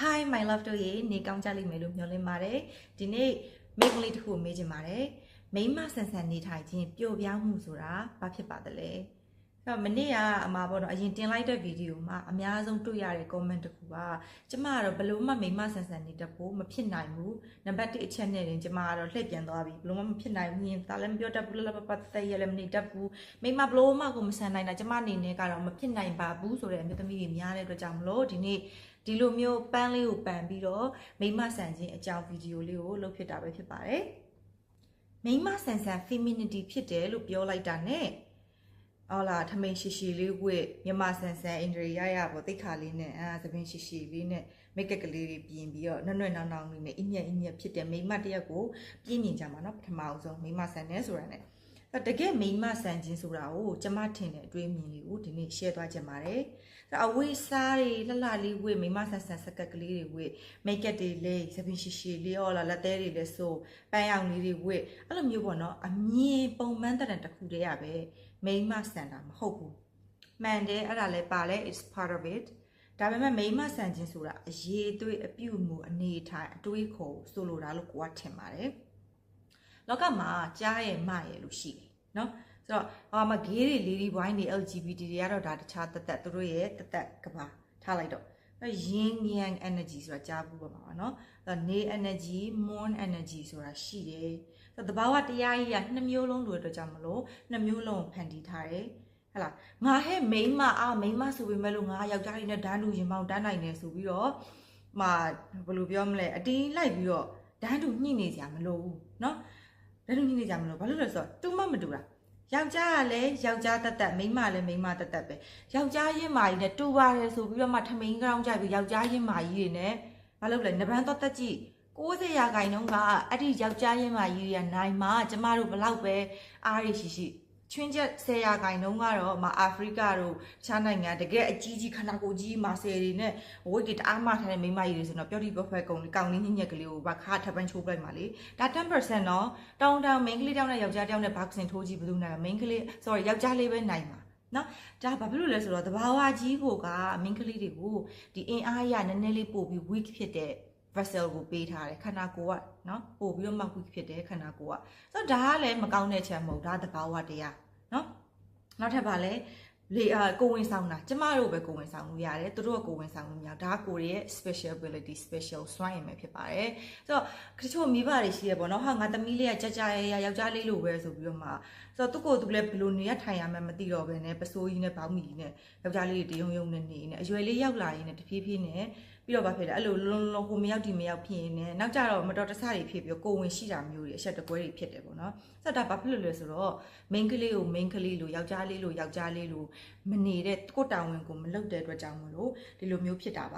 Hi my love တို့ရေနေကောင်းကြလိမ့်မယ်လို့မျှော်လင့်ပါတယ်ဒီနေ့မိကလေးတစ်ခုမေးချင်ပါတယ်မိမဆန်ဆန်နေထိုင်ခြင်းပျော်ပြောင်းမှုဆိုတာဘာဖြစ်ပါသလဲအဲ့မနေ့ကအမှာပေါ့နော်အရင်တင်လိုက်တဲ့ဗီဒီယိုမှာအများဆုံးတွေ့ရတဲ့ comment တစ်ခုပါကျမကတော့ဘလို့မှမိမဆန်ဆန်နေတတ်ဖို့မဖြစ်နိုင်ဘူးနံပါတ်1အချက်နဲ့တင်ကျမကတော့လှည့်ပြန်သွားပြီဘလို့မှမဖြစ်နိုင်ဘူးရင်ဒါလည်းမပြောတတ်ဘူးလည်းပတ်သက်ရလည်းမနေတတ်ဘူးမိမဘလို့မှကိုမဆန်နိုင်တာကျမအနေနဲ့ကတော့မဖြစ်နိုင်ပါဘူးဆိုတဲ့အမျိုးသမီးတွေများတဲ့အတွက်ကြောင့်မလို့ဒီနေ့ဒီလိုမျိုးပန်းလေးကိုပန်ပြီးတော့မိမဆန်ခြင်းအကြောင်းဗီဒီယိုလေးကိုလုပ်ဖြစ်တာပဲဖြစ်ပါတယ်မိမဆန်ဆန် femininity ဖြစ်တယ်လို့ပြောလိုက်တာ ਨੇ ဟုတ်လားထမိန်ရှိရှိလေးဝတ်မြမဆန်ဆန်အင်ဒရီရပေါ့တိတ်ခါလေးနဲ့သပင်ရှိရှိလေးနဲ့မိတ်ကက်ကလေးတွေပြင်ပြီးတော့နှွတ်နှောင်းနှောင်းလေးနဲ့အညက်ဖြစ်တဲ့မိမတယောက်ကိုပြင်းမြင်ကြမှာเนาะပထမအောင်ဆုံးမိမဆန်တယ်ဆိုတာ ਨੇ တကယ်မိမဆန်ခြင်းဆိုတာကိုကျမထင်တဲ့အတွေးမြင်လေးကိုဒီနေ့ share သွားချင်ပါတယ်အဝိစားတွေလှလှလေးဝေးမိမဆန်ဆန်စကက်ကလေးတွေဝေးမိတ်ကက်တွေလေးသပင်ရှိရှိလေးဟောလာလက်သေးတွေလည်းဆိုပန်းရောင်လေးတွေဝေးအဲ့လိုမျိုးပေါ့နော်အမြင်ပုံမှန်တဲ့တစ်ခုတည်းရပဲမိမဆန်တာမဟုတ်ဘူးမှန်တယ်အဲ့ဒါလည်းပါလဲ it's part of it ဒါပေမဲ့မိမဆန်ခြင်းဆိုတာအရေးအသွေးအပြုတ်မှုအနေထားအတွေးခေါ်ဆိုလိုတာလို့ကိုကထင်ပါတယ်လောကမှာကြားရဲ့မရဲ့လို့ရှိတယ်နော်ဆိုတော့မဂေးတွေလေးတွေဘိုင်းတွေ LGBT တွေကတော့ဒါတခြားတသက်သူတို့ရဲ့တသက်ကဘာထားလိုက်တော့ yin yang energy ဆိုတာကြားဘူးပါမှာနော်နေ energy moon energy ဆိုတာရှိတယ်ဆိုတော့တဘာဝတရားကြီးကနှစ်မျိုးလုံးလို့အတွက်ကြောင့်မလို့နှစ်မျိုးလုံးဖန်တီးထားတယ်ဟဲ့လားငါဟဲ့မိန်းမဆိုပေမဲ့လို့ငါယောက်ျားလေးနဲ့ဓာတ်တူရင်မောင်းတန်းနိုင်နေဆိုပြီးတော့ဘယ်လိုပြောမလဲအတင်းလိုက်ပြီးတော့ဓာတ်တူညှိနေကြမလို့နော်ဓာတ်တူညှိနေကြမလို့ဘာလို့လဲဆိုတော့တူမမတူတာယောက်ျားကလည်းယောက်ျားတသက်မိန်းမလည်းမိန်းမတသက်ပဲယောက်ျားရင်းမာကြီးနဲ့တူပါတယ်ဆိုပြီးတော့မှထမင်းကောင်းကြပြီးယောက်ျားရင်းမာကြီးတွေနဲ့ဘာလုပ်လဲနဗန်းတော့တက်ကြည့်90ရာခိုင်နှုန်းကအဲ့ဒီယောက်ျားရင်းမာကြီးတွေကနိုင်မှာကျမတို့ဘလောက်ပဲအားရရှိချွင်းချက်10ရာခိုင်နှုန်းကတော့အာဖရိကတို့ခြားနိုင်ငံတကယ်အကြီးခနာကိုကြီးမာဆယ်တွေနဲ့ဝိတ်တွေတအားမထားတဲ့မိန်းမကြီးတွေဆိုတော့ပြောတိပြောဖွဲကောင်လေးညက်ကလေးကိုဘာခါထပ်ပန်းချိုးပလိုက်ပါလေဒါ 10% တော့တောင်းမိန်းကလေးတောင်းနဲ့ယောက်ျားတောင်းနဲ့ဘာစင်ထိုးကြည့်ဘယ်သူနိုင်မိန်းကလေး sorry ယောက်ျားလေးပဲနိုင်မှာနော်ဒါဘာဖြစ်လို့လဲဆိုတော့တဘာဝကြီးကိုကမိန်းကလေးတွေကိုဒီအင်အားရနည်းနည်းလေးပို့ပြီး weak ဖြစ်တဲ့ vessel ကိုပေးထားတယ်ခန္ဓာကိုယ်ကနော်ပို့ပြီးတော့မှ weak ဖြစ်တဲ့ခန္ဓာကိုယ်ကဆိုတော့ဒါကလည်းမကောင်းတဲ့ချက်မဟုတ်ဒါတဘာဝတရားနော်နောက်ထပ်ပါလဲလေကိုဝင်ဆောင်တာကျမတို့ပဲကိုဝင်ဆောင်လို့ရတယ်သူတို့ကကိုဝင်ဆောင်လို့မရဒါကကိုရဲ့ special ability special စွမ်းရည်ပဲဖြစ်ပါတယ်ဆိုတော့တချို့မိဘတွေရှိရပေါ့နော်ဟာငါသမီးလေးကကြယောက်ျားလေးလိုပဲဆိုပြီးတော့မှဆိုတော့သူ့ကိုသူလည်းဘယ်လိုနေရထိုင်ရမှန်းမသိတော့ဘဲနဲ့ပစိုးကြီးနဲ့ဘောင်းမီကြီးနဲ့ယောက်ျားလေးတွေတယုံနဲ့နေနေအရွယ်လေးရောက်လာရင်လည်းတဖြည်းဖြည်းနဲ့ပြီးတော့ဗာဖြစ်တယ်အဲ့လိုလုံးကိုမရောက်ဒီမရောက်ဖြစ်ရင်လည်းနောက်ကြတော့မတော်တဆတွေဖြစ်ပြီးကိုဝင်ရှိတာမျိုးတွေအဆက်တကွဲတွေဖြစ်တယ်ပေါ့နော်ဆိုတော့ဒါဘာဖြစ်လို့လဲဆိုတော့ main ကလေးကို main ကလေးလို့ယောက်ျားလေးလို့ယောက်ျားလေးလို့မနေတဲ့ကိုတာဝန်ကိုမလုပ်တဲ့အတွက်ကြောင့်မလို့ဒီလိုမျိုးဖြစ်တာပါ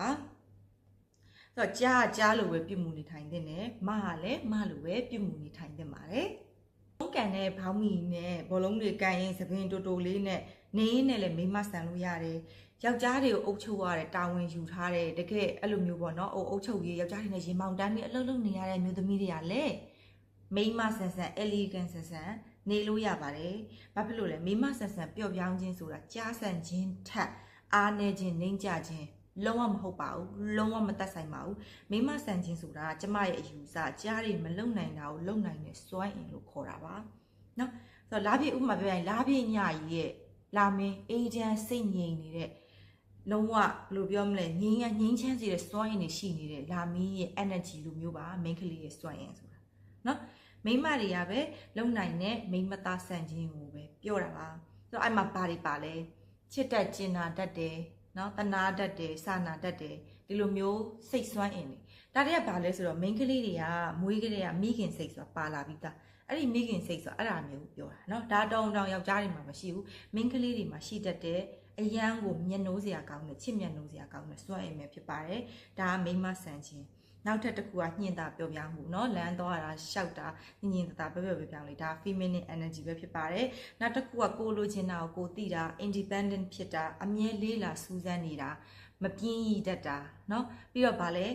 ဆိုတော့ကြားလို့ပဲပြုမှုနေထိုင်တဲ့နဲ့မကလည်းမလိုပဲပြုမှုနေထိုင်တဲ့ပါတယ်ဘုံကန်တဲ့ဘောင်းမီနဲ့ဘောလုံးတွေကန်ရင်သပင်တိုလေးနဲ့နေရင်းနဲ့လည်းမိမဆန်လို့ရတယ်ယောက်ျားတွေကိုအုပ်ချုပ်ရတဲ့တာဝန်ယူထားတဲ့တကယ်အဲ့လိုမျိုးပေါ့နော်အုပ်ချုပ်ရေးယောက်ျားတွေနဲ့ရင်မောင်တန်းပြီးအလုပ်လုပ်နေရတဲ့မျိုးသမီးတွေကလည်းမိမဆန်ဆန် elegant ဆန်ဆန်နေလို့ရပါတယ်ဘာဖြစ်လို့လဲမိမဆန်ဆန်ပျော့ပြောင်းခြင်းဆိုတာကြားဆန်ခြင်းထက်အားနေခြင်းနှိမ့်ကြခြင်းလုံးဝမဟုတ်ပါဘူးလုံးဝမသက်ဆိုင်ပါဘူးမိမဆန်ခြင်းဆိုတာကျမရဲ့အယူဆကြားတွေမလုံနိုင်တာကိုလုံနိုင်တဲ့စွမ်းအင်လို့ခေါ်တာပါနော်ဆိုတော့လာပြည့်ဥပမာပြောရင်လာပြည့်ညကြီးရဲ့လာမင်းအေဂျင့်စိတ်ငြိမ်နေတဲ့လုံးဝဘယ်လိုပြောမလဲငြိမ်းချမ်းစေတဲ့စွမ်းအင်တွေရှိနေတဲ့လာမင်းရဲ့ energy လိုမျိုးပါမိန်းကလေးရဲ့စွမ်းအင်ဆိုတာနော်မိန်းမတွေကပဲလုံနိုင်တဲ့မိန်းမသားဆန်ခြင်းကိုပဲပြောတာပါဆိုတော့အဲ့မှာဘာတွေပါလဲချစ်တတ်ကျင်နာတတ်တယ်နော်တနာတတ်တယ်စာနာတတ်တယ်ဒီလိုမျိုးစိတ်စွမ်းအင်တွေဒါတွေကဘာလဲဆိုတော့မိန်းကလေးတွေကမွေးကလေးကမိခင်စိတ်ဆိုတာပါလာပြီးသားအဲ့ဒီမိခင်စိတ်ဆိုအဲ့ဒါမျိုးပြောတာနော်ဒါတောင်းယောက်ျားတွေမှာမရှိဘူးမိန်းကလေးတွေမှာရှိတတ်တဲ့အရန်ကိုမျက်နှိုးစရာကောင်းတဲ့ချစ်မျက်နှိုးစရာကောင်းတဲ့စွမ်းအင်ပဲဖြစ်ပါတယ်ဒါကမိန်းမဆန်ခြင်းနောက်ထပ်တစ်ခုကညှင်တာပျော်ပြောင်းမှုเนาะလမ်းသွားတာရှောက်တာညင်တာပဲပြောင်းလေဒါ feminine energy ပဲဖြစ်ပါတယ်နောက်တစ်ခုကကိုလိုချင်တာကိုသိတာ independent ဖြစ်တာအမြဲလေးလာစူးစမ်းနေတာမပြင်းရတတ်တာเนาะပြီးတော့ဗာလဲ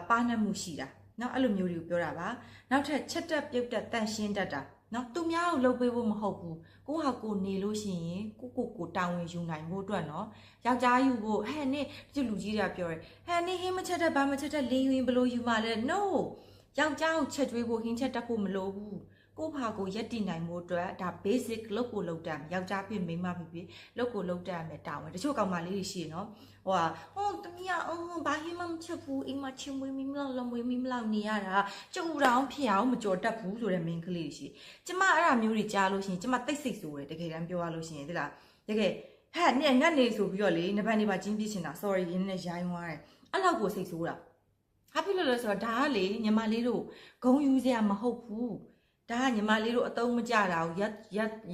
ပါနှက်မှုရှိတာเนาะအဲ့လိုမျိုးတွေကိုပြောတာပါနောက်ထပ်ချက်တက်ပြုတ်တက်တန့်ရှင်းတတ်တာ နော်သူများကိုလှုပ်ပေးဖို့မဟုတ်ဘူးကိုဟာကိုနေလို့ရှိရင်ကိုတာဝန်ယူနိုင်ဖို့အတွက်နော်ယောက်ျားယူဖို့ဟဲ့နေ့ဒီလူကြီးတွေကပြောတယ်ဟဲ့နေ့ဟင်းမချက်တဲ့ဘာမချက်တဲ့လင်းရင်ဘလို့ယူမှလဲ no ယောက်ျားကိုချက်ကျွေးဖို့ဟင်းချက်တက်ဖို့မလိုဘူးကိုဟာကိုရက်တည်နိုင်မှုအတွက်ဒါ basic လုပ်ကိုလုပ်တတ်ယောက်ျားဖြစ်မိန်းမဖြစ်လုပ်ကိုလုပ်တတ်မယ်တာဝန်တချို့ကောင်မလေးတွေရှိရနော်ဟိုတမီးဘာဟင်းမချက်ဘူးအိမ်မှာချင်းမွေးမိမလောက်လောမွေးမိမလောက်နေရတာကြုံတောင်ဖြစ်အောင်မကြော်တတ်ဘူးဆိုတဲ့ main ကလေးရှိကျမအဲ့ဒါမျိုးတွေကြားလို့ရှိရင်ကျမတိတ်ဆိတ်ဆိုတယ်တကယ်တမ်းပြောရလို့ရှိရင်ဒီလားတကယ်ဟဲ့နဲ့ငတ်နေဆိုပြီးတော့လေနှစ်ပတ်နေပါချင်းပြစ်ချင်တာ sorry ရင်းနဲ့ရိုင်းသွားတယ်အဲ့လောက်ကိုစိတ်ဆိုးတာဟာဖြစ်လို့လဲဆိုတော့ဒါကလေညီမလေးတို့ဂုံယူစရာမဟုတ်ဘူးဒါကညီမလေးတို့အတုံးမကြတာကိုရ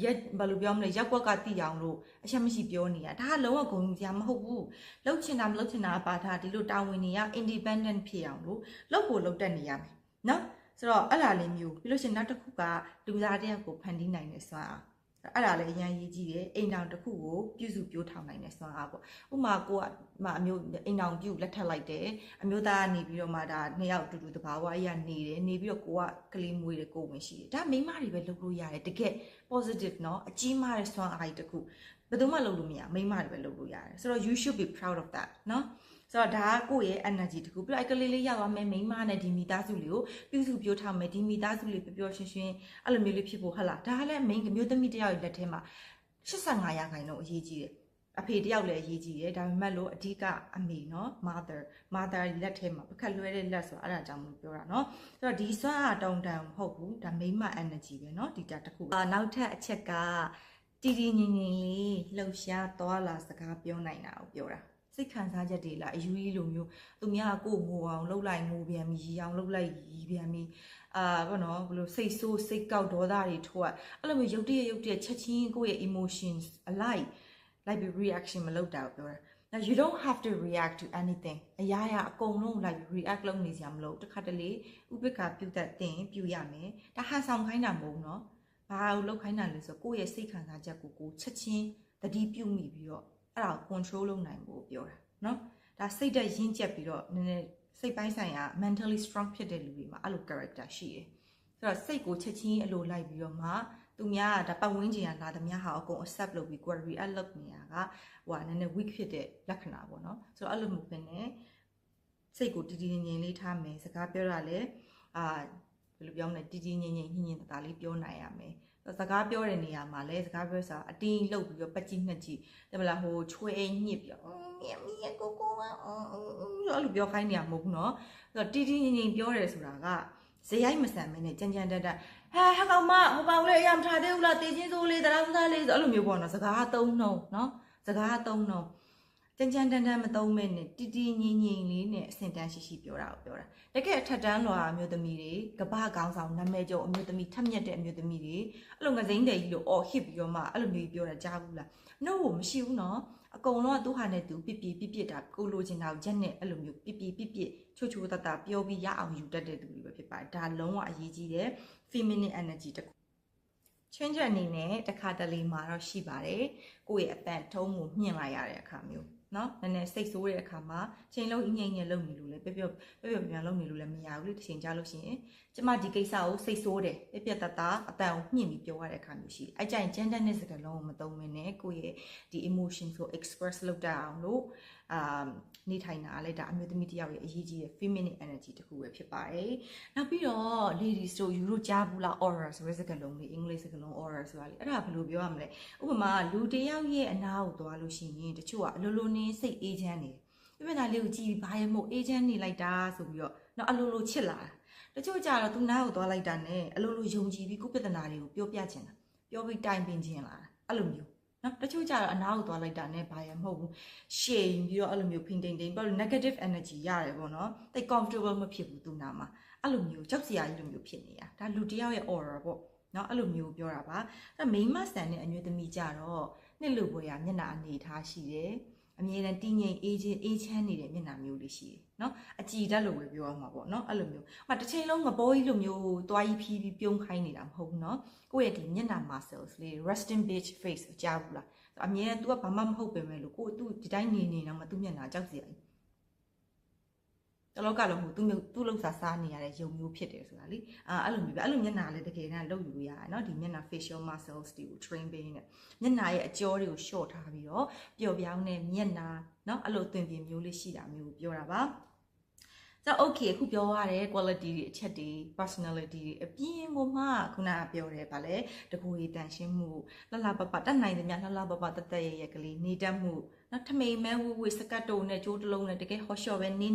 က်ဘာလို့ပြောမလဲရက်ကွက်ကတိအောင်လို့အချက်မရှိပြောနေတာဒါကလုံးဝဂုံယူစရာမဟုတ်ဘူးလှုပ်ချင်တာမလှုပ်ချင်တာပါထားဒီလိုတာဝန်တွေက independent ဖြစ်အောင်လို့လုပ်ကိုလုပ်တတ်နေရမယ်နော်ဆိုတော့အဲ့လားလေးမျိုးပြီးလို့ရှိရင်နောက်တစ်ခုကလူသားတယောက်ကိုဖန်တီးနိုင်တဲ့စွမ်းအားအဲ့ဒါလည်းအရင်ရေးကြည့်တယ်အိမ်တောင်တစ်ခုကိုပြုစုပြောထောင်နိုင်တဲ့စွမ်းအားပေါ့ဥမာကိုကအမျိုးအိမ်တောင်ပြုလက်ထပ်လိုက်တယ်အမျိုးသားကနေပြီးတော့မှဒါနှစ်ယောက်တူတူတဘာဝကြီးကနေတယ်နေပြီးတော့ကိုကကလေးမွေးတယ်ကိုဝင်ရှိတယ်ဒါမိန်းမတွေပဲလုပ်လို့ရတယ်တကယ် positive เนาะအကြီးမားတဲ့စွမ်းအားကြီးတစ်ခုဘယ်သူမှလုပ်လို့မရမိန်းမတွေပဲလုပ်လို့ရတယ်ဆိုတော့ you should be proud of that เนาะဆိုတော့ဒါကကိုယ့်ရဲ့ energy တခုပြီးတော့အဲ့ကလေးလေးရောက်သွားမယ်မိန်းမနဲ့ဒီမိသားစုလေးကိုပြုစုပြောထားမယ်ဒီမိသားစုလေးပျော်ပျော်ရွှင်ရွှင်အဲ့လိုမျိုးလေးဖြစ်ဖို့ဟုတ်လားဒါကလည်း main မျိုးသမီးတယောက်ရဲ့လက်ထဲမှာ85ရာခိုင်နှုန်းအရေးကြီးတယ်အဖေတယောက်လည်းအရေးကြီးတယ်ဒါပေမဲ့လို့အဓိကအမေเนาะ mother လက်ထဲမှာပကတ်လွဲတဲ့လက်ဆိုတာအဲ့ဒါကြောင့်မလို့ပြောတာเนาะဆိုတော့ဒီစွမ်းအားတောင်းတန်မဟုတ်ဘူးဒါမိန်းမ energy ပဲเนาะဒီတာတစ်ခုနောက်ထပ်အချက်ကတည်တည်ငြိမ်ငြိမ်လေးလှုပ်ရှားသွားလာစကားပြောနိုင်တာကိုပြောတာစိတ်ခံစားချက်တွေလားအယူကြီးလိုမျိုးသူများကိုငိုအောင်လှုပ်လိုက်ငိုပြန်ပြီးရီအောင်လှုပ်လိုက်ရီပြန်ပြီးဘောနော်ဘလို့စိတ်ဆိုးစိတ်ကောက်ဒေါသတွေထွက်အဲ့လိုမျိုးရုပ်တရက်ချက်ချင်းကိုယ့်ရဲ့ emotions alike like reaction မလုပ်တာကိုပြောတာ now you don't have to react to anything အရာအကုန်လုံး like react လုပ်နေစရာမလိုတခါတလေဥပက္ခပြုတတ်တင်ပြုရမယ်ဒါဟန်ဆောင်ခိုင်းတာမဟုတ်နော်ဘာလို့လုပ်ခိုင်းတာလဲဆိုကိုယ့်ရဲ့စိတ်ခံစားချက်ကိုချက်ချင်းတတိပြုမိပြီးတော့အဲ့ဒါ control လုပ်နိုင်ဖို့ပြောတာเนาะဒါစိတ်ဓာတ်ရင်းကျက်ပြီးတော့နည်းနည်းစိတ်ပိုင်းဆိုင်ရာ mentally strong ဖြစ်တဲ့လူတွေမှာအဲ့လို character ရှိတယ်ဆိုတော့စိတ်ကိုချက်ချင်းအလိုလိုက်ပြီးတော့မှသူများကဒါပတ်ဝန်းကျင်ကလာသမျှဟာအကုန် accept လုပ်ပြီး react လုပ်နေတာကဟိုကနည်းနည်း weak ဖြစ်တဲ့လက္ခဏာပေါ့เนาะဆိုတော့အဲ့လိုမျိုးပဲねစိတ်ကိုတည်တည်ငြိမ်လေးထားမယ်စကားပြောတာလည်းဘယ်လိုပြောမလဲတည်တည်ငြိမ်ညင်တသားလေးပြောနိုင်ရမယ်စကားပြောတဲ့နေရာမှာလည်းစကားပြောစားအတင်းလှုပ်ပြီးတော့ပတ်ကြည့်နှက်ကြည့်တယ်မလားဟိုချွေညစ်ပြီးမြင်ကိုကိုကအဲ့လိုပြောခိုင်းနေရမဟုတ်ဘူးเนาะဆိုတော့တီတီငင်ပြောတယ်ဆိုတာကဇယိုက်မဆန်မနဲ့ကြမ်းကြမ်းတက်တက်ဟာကောင်မဟိုကောင်လေးအရာမထားသေးဘူးလားတေးချင်းစိုးလေးတရားမသားလေးဆိုအဲ့လိုမျိုးပေါ့နော်စကားသုံးနှုံเนาะစကားသုံးနှုံကြမ်းကြမ်းတန်မသုံးမဲ့နဲ့တီတီငင်လေးနဲ့အစင်တန်းရှိပြောတာကိုပြောတာတကယ်အထက်တန်းလွာအမျိုးသမီးတွေကပကောင်းဆောင်နာမည်ကျော်အမျိုးသမီးထက်မြက်တဲ့အမျိုးသမီးတွေအဲ့လိုငစိမ့်တယ်ကြီးလို့အော်ဟစ်ပြီးတော့မှအဲ့လိုမျိုးပြောတာကြားဘူးလား no မရှိဘူးနော်အကုန်လုံးကသူ့ဟာနဲ့သူပြစ်တာကိုလိုချင်တာကိုချက်နဲ့အဲ့လိုမျိုးပြစ်ချိုတတပြောပြီးရအောင်ယူတတ်တဲ့သူတွေပဲဖြစ်ပါတယ်ဒါလုံးဝအရေးကြီးတဲ့ feminine energy တခုchange အနေနဲ့တခါတလေမှာတော့ရှိပါတယ်ကိုယ့်ရဲ့အတန်ထုံးမှုမြင့်လိုက်ရတဲ့အခါမျိုးနော်နည်းနည်းစိတ်ဆိုးတဲ့အခါမှာချိန်လုံးအငိမ့်ငယ်လုပ်နေလို့လည်းပြပြန်လုပ်နေလို့လည်းမရဘူးလေတစ်ချိန်ကြာလို့ရှိရင်ကျမဒီကိစ္စကိုစိတ်ဆိုးတယ်ပြတတအတန်ကိုမြင့်ပြီးပြောရတဲ့အခါမျိုးရှိတယ်အဲ့ကြရင် gender နဲ့စကားလုံးကိုမသုံးမနဲ့ကိုယ့်ရဲ့ဒီ emotion ကို express လုပ်တတ်အောင်လို့နေထိုင်တာလည်းဒါအမျိုးသမီးတယောက်ရဲ့အရေးကြီးတဲ့ feminine energy တခုပဲဖြစ်ပါတယ်နောက်ပြီးတော့ ladies တို့ယူလို့ကြားဘူးလား aura ဆိုတဲ့စကားလုံးလေးအင်္ဂလိပ်စကားလုံး aura ဆိုတာလေအဲ့ဒါဘယ်လိုပြောရမလဲဥပမာလူတယောက်ရဲ့အနာကိုသွားလို့ရှိရင်တချို့ကအလိုလိုနေစိတ်အေးချမ်းနေပြပြသားလေးကိုကြည့်ပြီးဘာရမို့အေးချမ်းနေလိုက်တာဆိုပြီးတော့နောက်အလိုလိုချစ်လာတာတချို့ကြတော့သူနားကိုသွားလိုက်တာနဲ့အလိုလိုယုံကြည်ပြီးကိုယ့်ပြဿနာတွေကိုပြောပြချင်တာပြောပြီးတိုင်ပင်ချင်လာတာအဲ့လိုမျိုးနော်တချို့ကြတော့အနားကိုသွားလိုက်တာနဲ့ဘာရမဟုတ်ဘူးရှေ့ပြီးတော့အဲ့လိုမျိုးဖိန်တိန်ပြီးတော့ negative energy ရတယ်ပေါ့နော်တိတ် comfortable မဖြစ်ဘူးသူနာမှာအဲ့လိုမျိုးကြောက်စရာကြီးလိုမျိုးဖြစ်နေတာဒါလူတယောက်ရဲ့ aura ပေါ့နော်အဲ့လိုမျိုးပြောတာပါအဲ့မိန်းမဆန်တဲ့အမျိုးသမီးကြတော့နှစ်လူပွဲရမျက်နှာအနေထားရှိတယ်အမြဲတမ်းတင်းငိမ်အေးချမ်းနေတဲ့မျက်နှာမျိုးလေးရှိတယ်နော်အကြည်ဓာတ်လိုပဲပြောအောင်ပါပေါ့နော်အဲ့လိုမျိုးတစ်ချိန်လုံးငပိုးကြီးလိုမျိုးတွားကြီးဖြီးပြီးပြုံးခိုင်းနေတာမဟုတ်ဘူးနော်ကိုယ့်ရဲ့ဒီမျက်နှာ muscles လေး resting bitch face အကြားဘူးလားအမြဲတမ်း तू ကဘာမှမဟုတ်ပဲမဲ့လို့ကိုသူဒီတိုင်းနေတော့မှသူ့မျက်နှာကြောက်စရာကြီး လောကလုံးကိုသူ့လောက်စားနေရတဲ့ယုံမျိုးဖြစ်တယ်ဆိုတာလေအဲ့လိုမျိုးပဲအဲ့လိုမျက်နှာလည်းတကယ်တမ်းလုပ်ယူလို့ရတယ်เนาะဒီမျက်နှာ facial muscles တွေကို train ပေးနေမျက်နှာရဲ့အကြောတွေကို short ထားပြီးတော့ပျော်ပြောင်းတဲ့မျက်နှာเนาะအဲ့လိုသွင်ပြင်မျိုးလေးရှိတာမျိုးကိုပြောတာပါဆိုတော့ okay အခုပြောရတဲ့ quality တွေအချက်တွေ personality တွေအပြင်ကိုမှခုနကပြောတယ်ဗာလဲတကူရေးတန်ရှင်းမှုလှလှပပတတ်နိုင်သမျှလှလှပပတတ်ရကလေးနေတတ်မှုနော်ထမိန်မဲဝစကတ်တုံနဲ့ကြိုးတလုံးနဲ့တကယ် hot shot ပဲနေ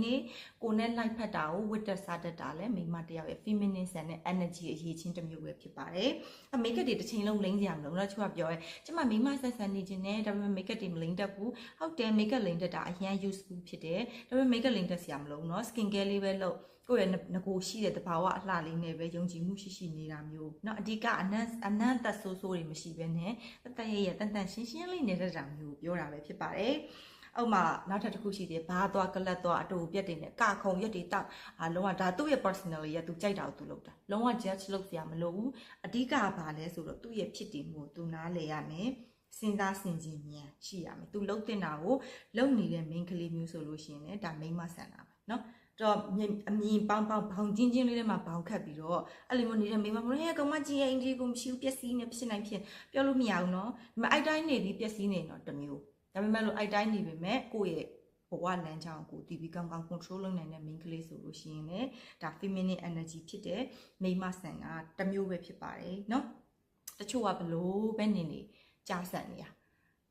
ကိုနဲ့ light ဖတ်တာကိုဝတ်တက်စားတတ်တာလဲမိမတယောက်ရဲ့ feminism နဲ့ energy အရေးချင်းတစ်မျိုးပဲဖြစ်ပါတယ်။ make up တွေတစ်ချိန်လုံးလိမ့်ကြရမလို့နော်သူကပြောရဲကျမမိမဆက်ဆန်နေခြင်းနဲ့ဒါပေမဲ့ make up တွေမလိမ့်တတ်ဘူး။ဟုတ်တယ် make up လိမ့်တတ်တာအရင် useful ဖြစ်တယ်။ဒါပေမဲ့ make up လိမ့်တတ်စရာမလိုနော် skin care လေးပဲလုပ်ကိုယ့်ရဲ့ငကိုရှိတဲ့တဘာဝအလှလေးနဲ့ပဲယုံကြည်မှုရှိနေတာမျိုးเนาะအဓိကအနတ်သက်ဆိုးတွေမရှိဘဲနဲ့တန်ရတန်ရှင်းလေးနေတဲ့တာမျိုးပြောတာပဲဖြစ်ပါတယ်။အောက်မှာနောက်ထပ်တစ်ခုရှိသေးဘာသွားကလတ်သွားအတူပြက်တွေနဲ့ကခုံရက်တွေတောက်လုံးဝဒါသူ့ရဲ့ personality ရသူကြိုက်တာကိုသူလုပ်တာလုံးဝ judge လုပ်စရာမလိုဘူးအဓိကဘာလဲဆိုတော့သူ့ရဲ့ဖြစ်တည်မှုကိုသူနားလည်ရမယ်စဉ်းစားဆင်ခြင်ဉာဏ်ရှိရမယ်သူလုပ်တင်တာကိုလုပ်နေတဲ့ main ကလေးမျိုးဆိုလို့ရှိရင်လည်းဒါ main မဆန်တာပဲเนาะတော့အမြင်ပေါင်းဘောင်ချင်းလေးထဲမှာဘောင်ခတ်ပြီးတော့အဲ့လိုမျိုးနေတဲ့မိမမလို့ဟဲ့ကောင်မကြီးရဲ့အင်ဂျီကိုမရှိဘူးပျက်စီးနေဖြစ်နိုင်ဖြစ်ပြောလို့မရဘူးเนาะဒီမှာအိုက်တိုင်းနေပြီးပျက်စီးနေတော့တမျိုးဒါပေမဲ့လို့အိုက်တိုင်းနေပေမဲ့ကိုယ့်ရဲ့ဘဝလမ်းကြောင်းကိုတည်ပြီးကောင်းကောင်း control လုပ်နိုင်တဲ့ main ကလေးဆိုလို့ရှိရင်လည်းဒါ feminine energy ဖြစ်တဲ့မိမဆန်ကတမျိုးပဲဖြစ်ပါတယ်เนาะတချို့ကဘလို့ပဲနေကြာဆန်နေရ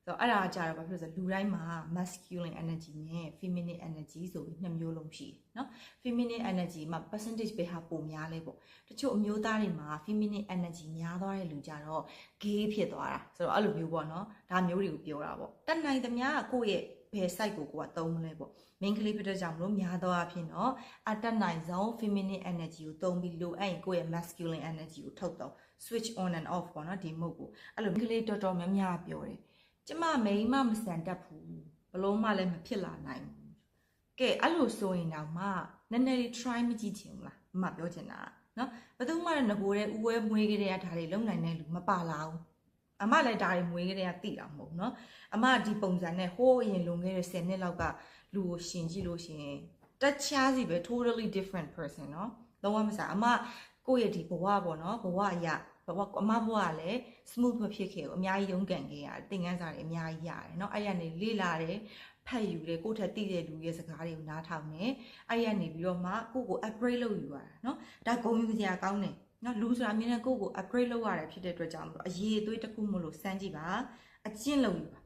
ဆိုတော့အဲ့ဒါကြတော့ဘာဖြစ်လို့လဲလူတိုင်းမှာ masculine energy နဲ့ feminine energy ဆိုပြီးနှစ်မျိုးလုံးရှိတယ်เนาะ feminine energy မှာ percentage ပဲဟာပုံများလဲပေါ့တချို့အမျိုးသားတွေမှာ feminine energy များသွားတဲ့လူကြတော့ gay ဖြစ်သွားတာဆိုတော့အဲ့လိုမျိုးပေါ့เนาะဒါမျိုးတွေကိုပြောတာပေါ့တတ်နိုင်သမျှကိုယ့်ရဲ့ဘယ် site ကိုကသုံးမလဲပေါ့ main ကလေးဖြစ်တဲ့ကြောင့်မလို့များသောအားဖြင့်တော့အတတ်နိုင်ဆုံး feminine energy ကိုသုံးပြီးလိုအပ်ရင်ကိုယ့်ရဲ့ masculine energy ကိုထုတ်တော့ switch on and off ပေါ့เนาะဒီ mode ကိုအဲ့လိုကလေးတော်တော်များများပြောတယ်ကျမမိန်းမမဆန်တတ်ဘူးဘလုံးမလည်းမဖြစ်လာနိုင်ဘူးကဲအဲ့လိုဆိုရင်တော့မှနည်းနည်းလေး try မကြည့်ချင်ဘူးလားမပြောချင်တာနော်ဘယ်သူမှလည်းငကိုတဲ့ဥဝဲမွေးကလေးကဒါတွေလုံနိုင်တဲ့လူမပါလာဘူးအမလည်းဒါတွေမွေးကလေးကသိတာမဟုတ်နော်အမဒီပုံစံနဲ့ဟိုးအရင်လုံခဲ့တဲ့10နှစ်လောက်ကလူကိုရှင်ကြည့်လို့ရှင်တခြားစီပဲ totally different person နော်လုံးဝမစားအမကိုယ့်ရဲ့ဒီဘဝပေါ့နော်ဘဝအရာအမဘွားကလည်း smooth မဖြစ်ခဲ့ဘူးအများကြီးရုန်းကန်ခဲ့ရတယ်သင်ခန်းစာတွေအများကြီးရတယ်เนาะအဲ့ရနေလေ့လာတယ်ဖတ်ယူတယ်ကိုယ့်ထက်သိတဲ့လူရဲ့စကားတွေကိုနားထောင်တယ်အဲ့ရနေပြီးတော့မှကိုယ့်ကို upgrade လုပ်ယူရတာเนาะဒါဂုဏ်ယူစရာကောင်းတယ်เนาะလူဆိုတာအမြဲတမ်းကိုယ့်ကို upgrade လုပ်ရတယ်ဖြစ်တဲ့အတွက်ကြောင့်မလို့အရေးအသွေးတစ်ခုမလို့စမ်းကြည့်ပါအကျင့်လုပ်ယူပါ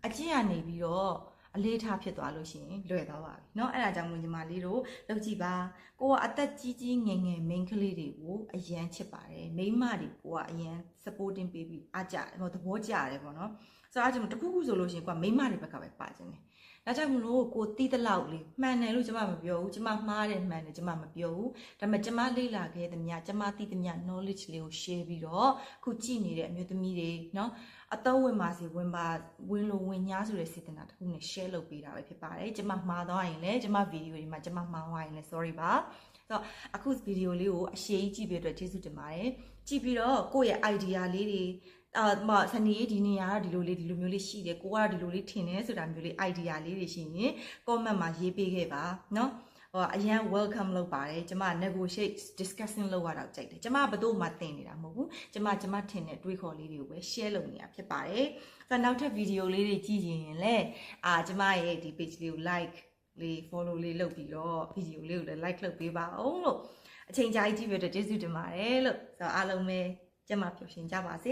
အကျင့်ကနေပြီးတော့အလေးထားဖြစ်သွားလို့ရှိရင်လွယ်သွားပါပြီเนาะအဲ့ဒါကြောင့်မို့ညီမလေးတို့လုပ်ကြည့်ပါကိုကအသက်ကြီးငယ်မိန်းကလေးတွေကိုအရန်ချစ်ပါတယ်မိန်းမတွေကိုကအရန် supporting ပေးပြီးအားကြတယ်ဟိုသဘောကျတယ်ပေါ့နော်ဆိုတော့အဲ့ဒါကြောင့်တခုခုဆိုလို့ရှိရင်ကိုကမိန်းမတွေဘက်ကပဲပါခြင်းတယ်ဒါကြောင့်မလို့ကိုတီးတလောက်လေးမှန်တယ်လို့ကျွန်မမပြောဘူးကျွန်မမှားတယ်မှန်တယ်ကျွန်မမပြောဘူးဒါပေမဲ့ကျွန်မလေ့လာခဲ့သမျှကျွန်မသိသမျှ knowledge လေးကို share ပြီးတော့ခုကြည့်နေတဲ့အမျိုးသမီးတွေเนาะအသုံးဝင်ပါစေဝင်လို့ဝင်ညားဆိုတဲ့စေတနာတစ်ခုနဲ့ share လုပ်ပေးတာပဲဖြစ်ပါတယ်ကျွန်မမှားသွားရင်လည်းကျွန်မဗီဒီယိုတွေမှာကျွန်မမှားသွားရင်လည်း sorry ပါဆိုတော့အခုဗီဒီယိုလေးကိုအရှိကြီးကြည့်ပြီးတော့ကျေးဇူးတင်ပါတယ်ကြည့်ပြီးတော့ကိုယ့်ရဲ့ idea လေးတွေစနေဒီနေရာကဒီလိုမျိုးလေးရှိတယ်ကိုကဒီလိုလေးထင်တယ်ဆိုတာမျိုးလေး idea လေးတွေရှိရင် comment မှာရေးပေးခဲ့ပါเนาะအရန် welcome လုပ်ပါတယ်ကျမ negotiate discussing လုပ်ရတော့ကြိုက်တယ်ကျမဘယ်တော့မှသင်နေတာမဟုတ်ဘူးကျမထင်တဲ့တွေးခေါ်လေးတွေကိုပဲ share လုပ်နေတာဖြစ်ပါတယ်ဆိုတော့နောက်ထပ်ဗီဒီယိုလေးတွေကြည့်ရင်လည်းကျမရဲ့ဒီ page လေးကို like လေး follow လေးလုပ်ပြီးတော့ဗီဒီယိုလေးကိုလည်း like လုပ်ပေးပါအောင်လို့အချိန်ကြာကြီးကြည့်ပြီးတော့ကျေးဇူးတင်ပါတယ်လို့ဆိုတော့အားလုံးပဲကျမပျော်ရွှင်ကြပါစေ